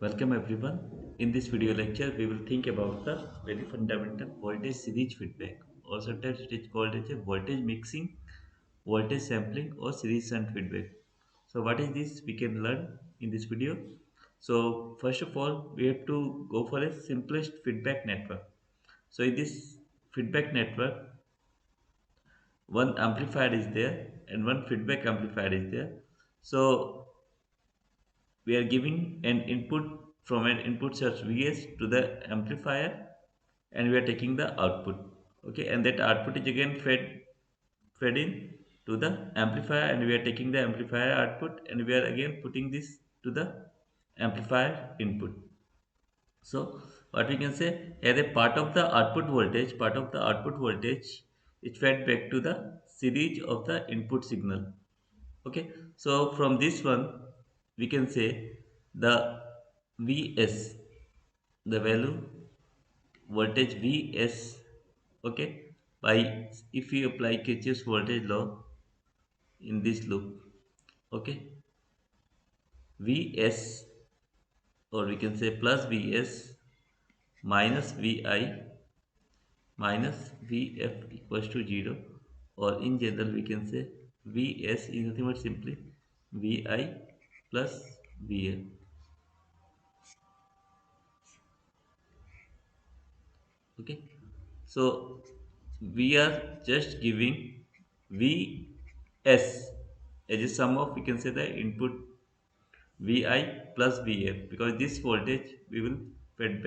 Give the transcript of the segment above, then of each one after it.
Welcome everyone. In this video lecture, we will think about the very fundamental voltage series feedback. Or sometimes it is called as a voltage mixing, voltage sampling, or series shunt feedback. So, what is this? We can learn in this video. So, first of all, we have to go for a simplest feedback network. So, in this feedback network, one amplifier is there and one feedback amplifier is there. So, we are giving an input from an input source Vs to the amplifier and we are taking the output. Okay, and that output is again fed in to the amplifier and we are taking the amplifier output and we are again putting this to the amplifier input. So what we can say, as a part of the output voltage is fed back to the series of the input signal. Okay, so from this one we can say the Vs, the value voltage Vs, okay, by if we apply Kirchhoff's voltage law in this loop, okay, Vs, or we can say plus Vs minus Vi minus Vf equals to 0, or in general we can say Vs is nothing but simply Vi plus Vf. Okay, so we are just giving Vs as a sum of, we can say, the input Vi plus Vf, because this voltage we will fed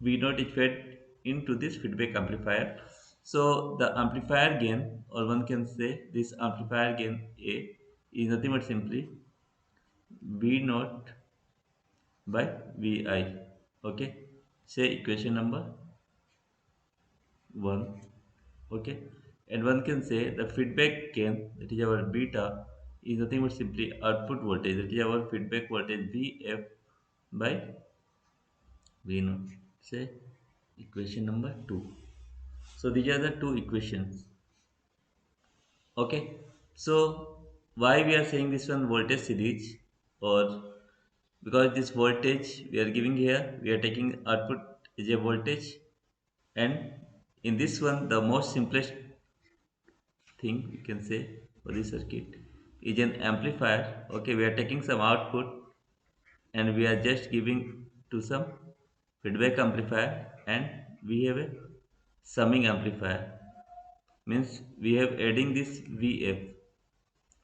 V naught is fed into this feedback amplifier. So the amplifier gain, or one can say this amplifier gain A, is nothing but simply V naught by Vi. Okay, say equation number 1. Okay, and one can say the feedback gain, that is our beta, is nothing but simply output voltage, that is our feedback voltage Vf by V naught. Say equation number 2. So these are the two equations. Okay, so why we are saying this one voltage series, or because this voltage we are giving here, we are taking output is a voltage, and in this one the most simplest thing we can say for this circuit is an amplifier. Okay, we are taking some output and we are just giving to some feedback amplifier, and we have a summing amplifier, means we have adding this Vf.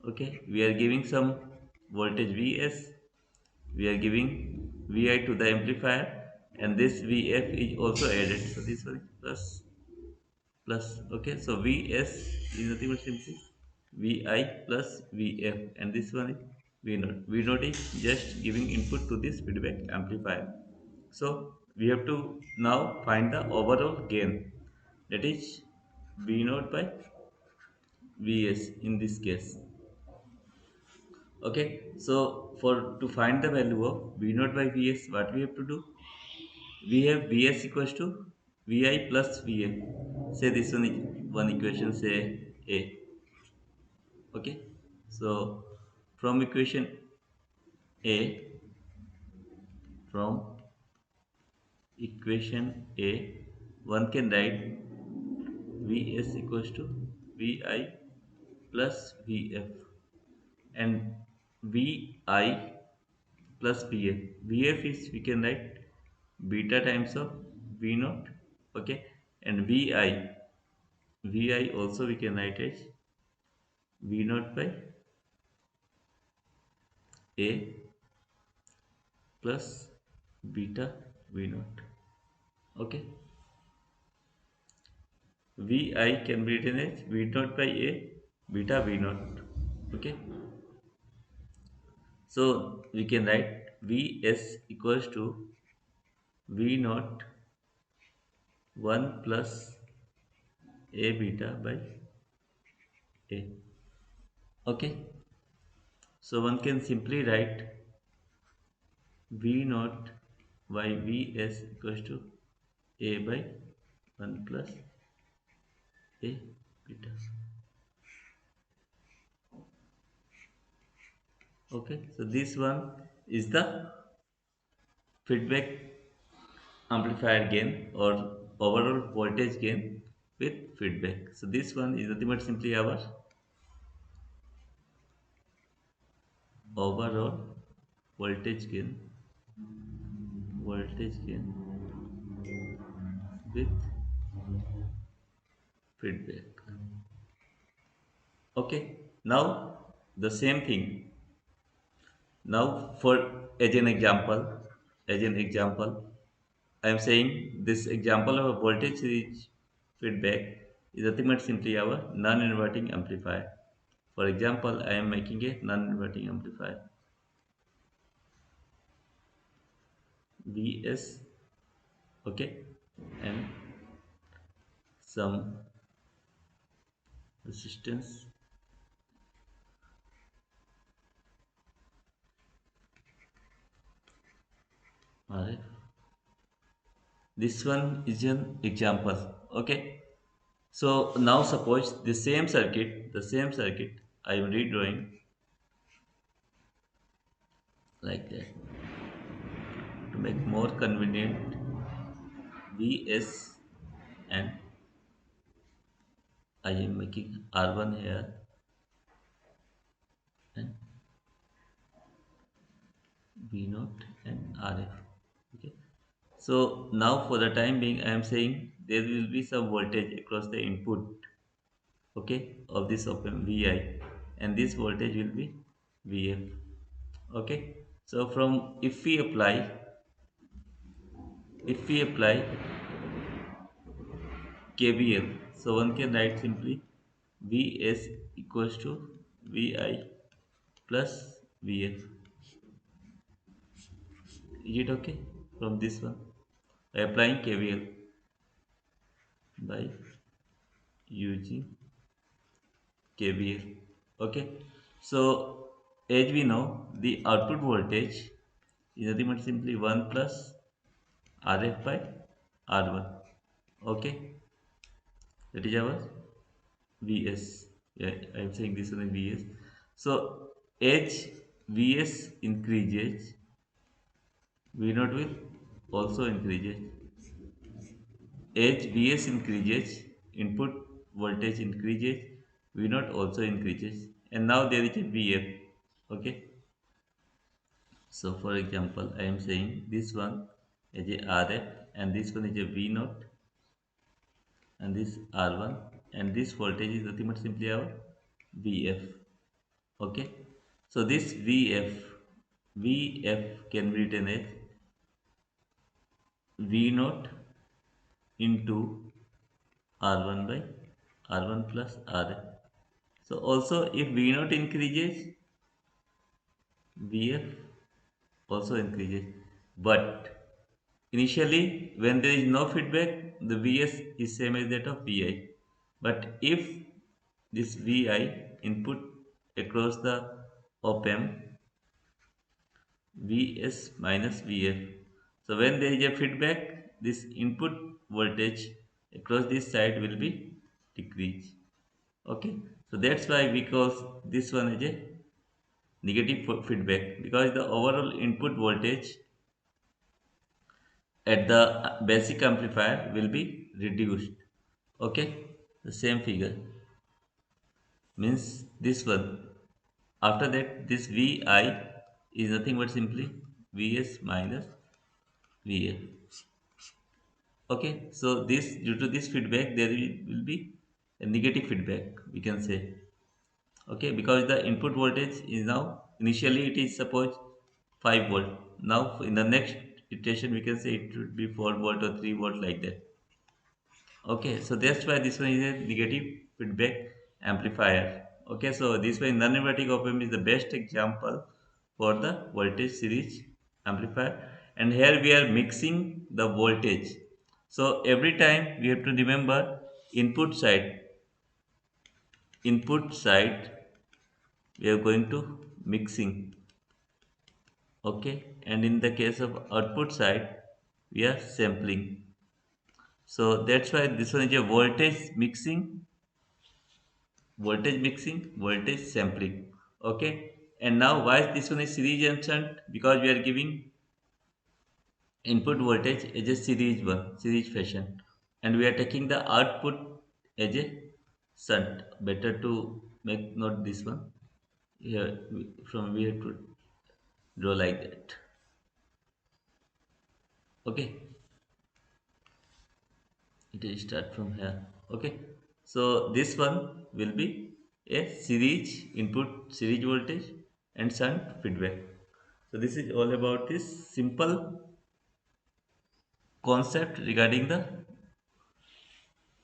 Okay, we are giving some voltage Vs, we are giving Vi to the amplifier, and this Vf is also added, so this one is plus. Okay, so Vs is nothing but simply Vi plus Vf, and this one is V naught. V naught is just giving input to this feedback amplifier. So we have to now find the overall gain, that is V naught by Vs in this case. Okay, so for to find the value of V naught by Vs, what we have to do? We have Vs equals to Vi plus Vf. Say this one equation, say A. Okay, so from equation A, from equation A, one can write Vs equals to Vi plus Vf, and Vi plus Vf. Vf is, we can write beta times of V naught. Okay, and Vi also we can write as V naught by A plus beta V naught. Okay, Vi can be written as V naught by A beta V naught. Okay, so we can write Vs equals to V naught 1 plus A beta by A. Okay, so one can simply write V naught by Vs equals to A by 1 plus A beta. Okay, so this one is the feedback amplifier gain or overall voltage gain with feedback. So this one is nothing but simply our overall voltage gain, voltage gain with feedback. Okay, now the same thing. Now as an example, I am saying this example of a voltage series feedback is nothing but simply our non-inverting amplifier. For example, I am making a non-inverting amplifier Vs, okay, and some resistance Rf. This one is an example, okay. So now suppose the same circuit I am redrawing like that to make more convenient Vs, and I am making R1 here and V0 and Rf. Okay. So now for the time being I am saying there will be some voltage across the input, okay, of this op amp Vi, and this voltage will be Vf. Okay. So from if we apply KVL, so one can write simply Vs equals to Vi plus Vf. Is it okay? From this one, by applying KVL, by using KVL. Okay. So as we know, the output voltage is nothing but simply 1 plus Rf by R1. Okay. That is our Vs. Yeah, I am saying this one is Vs. So as Vs increases, V0 will also increases. As Vs increases, input voltage increases, V0 also increases. And now there is a Vf. Okay. So for example, I am saying this one is a Rf and this one is a V0 and this R1, and this voltage is nothing but simply our Vf. Okay. So this Vf can be written as V0 into R1 by R1 plus Rf. So also if V0 increases, Vf also increases. But initially when there is no feedback, the Vs is same as that of Vi. But if this Vi input across the op amp Vs minus Vf. So when there is a feedback, this input voltage across this side will be decreased. Okay, so that's why we call this one as a negative feedback, because the overall input voltage at the basic amplifier will be reduced. Okay, the same figure means this one. After that, this Vi is nothing but simply Vs minus Vf. Okay, so this due to this feedback there will be a negative feedback, we can say. Okay, because the input voltage is now initially it is suppose 5 volt. Now in the next iteration we can say it would be 4 volt or 3 volt like that. Okay, so that's why this one is a negative feedback amplifier. Okay, so this way non-inverting op amp is the best example for the voltage series amplifier, and here we are mixing the voltage. So every time we have to remember input side, input side we are going to mixing, okay, and in the case of output side we are sampling. So that's why this one is a voltage mixing, voltage sampling. Okay, And now why this one is series and shunt? Because we are giving input voltage as a series fashion, and we are taking the output as a shunt. Better to make note this one here. From we have to draw like that. Okay, it will start from here. Okay, so this one will be a series input, series voltage, and shunt feedback. So this is all about this simple concept regarding the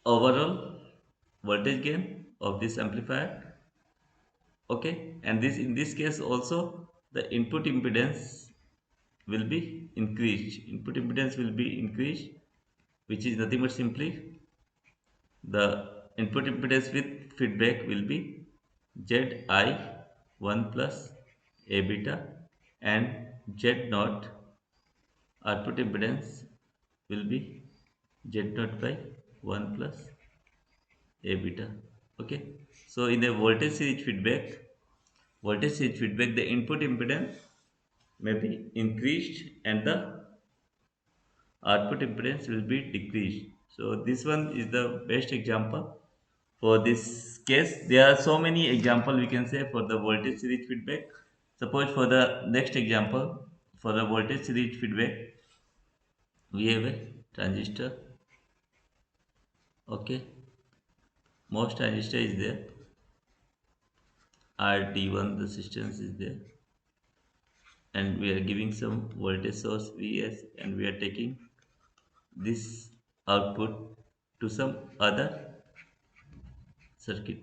overall voltage gain of this amplifier. Okay, and this in this case also the input impedance will be increased, which is nothing but simply the input impedance with feedback will be zi 1 plus a beta, and z naught output impedance will be z naught by 1 plus a beta. Okay, so in the voltage series feedback, the input impedance may be increased and the output impedance will be decreased. So this one is the best example for this case. There are so many example we can say for the voltage series feedback. Suppose for the next example, for the voltage series feedback, we have a transistor. Okay, most transistor is there, RT1 resistance is there, and we are giving some voltage source Vs, and we are taking this output to some other circuit,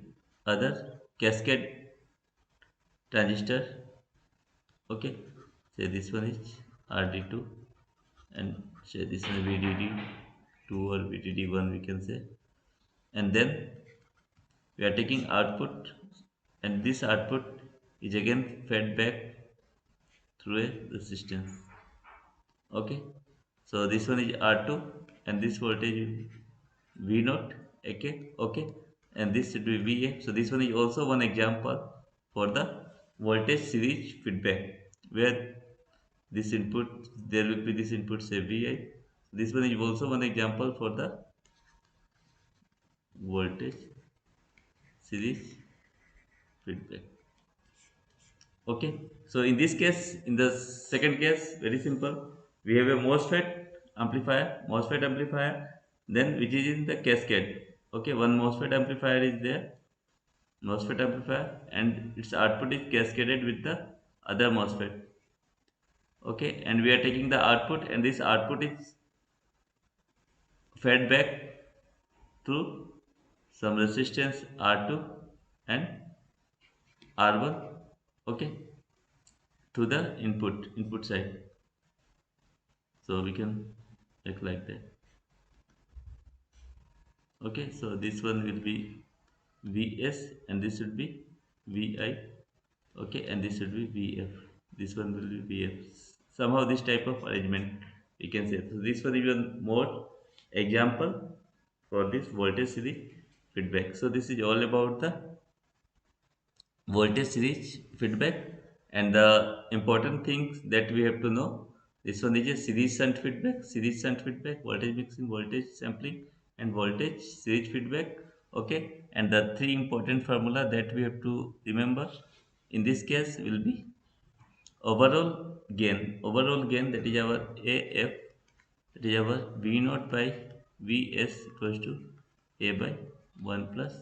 other cascade transistor. Okay, say this one is RD2, and say this one VDD2 or VDD1 we can say, and then we are taking output, and this output is again fed back through a resistance. Okay, so this one is R2, and this voltage is V naught. Okay, and this should be VA. So this one is also one example for the voltage series feedback, where this input, there will be this input say VI. This one is also one example for the voltage series feedback. Okay, so in this case, in the second case, very simple, we have a MOSFET amplifier, then which is in the cascade. Okay, one MOSFET amplifier is there, MOSFET amplifier, and its output is cascaded with the other MOSFET. Okay, and we are taking the output, and this output is fed back through some resistance R2 and R1. Okay, to the input side. So we can make like that. Okay, so this one will be Vs, and this should be Vi. Okay, and this should be Vf. This one will be Vf. Somehow this type of arrangement we can say. So this was even more example for this voltage series feedback. So this is all about the voltage series feedback, and the important things that we have to know. This one is a series shunt feedback, voltage mixing, voltage sampling, and voltage series feedback. Okay, and the three important formula that we have to remember in this case will be overall gain, that is our AF, that is our V naught by Vs equals to A by 1 plus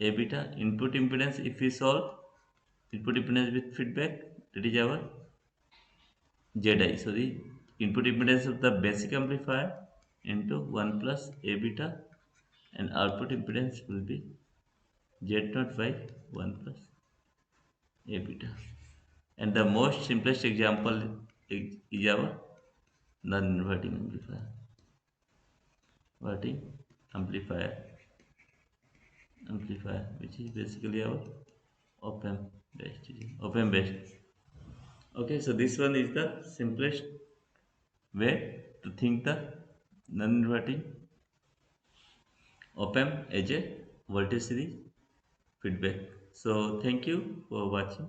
A beta. Input impedance, if we solve input impedance with feedback, that is our Zi. So the input impedance of the basic amplifier into 1 plus A beta, and output impedance will be Z naught by 1 plus A beta. And the most simplest example is our non-inverting inverting amplifier, which is basically our op amp based. Okay, so this one is the simplest way to think the non-inverting op amp as a voltage series feedback. So thank you for watching.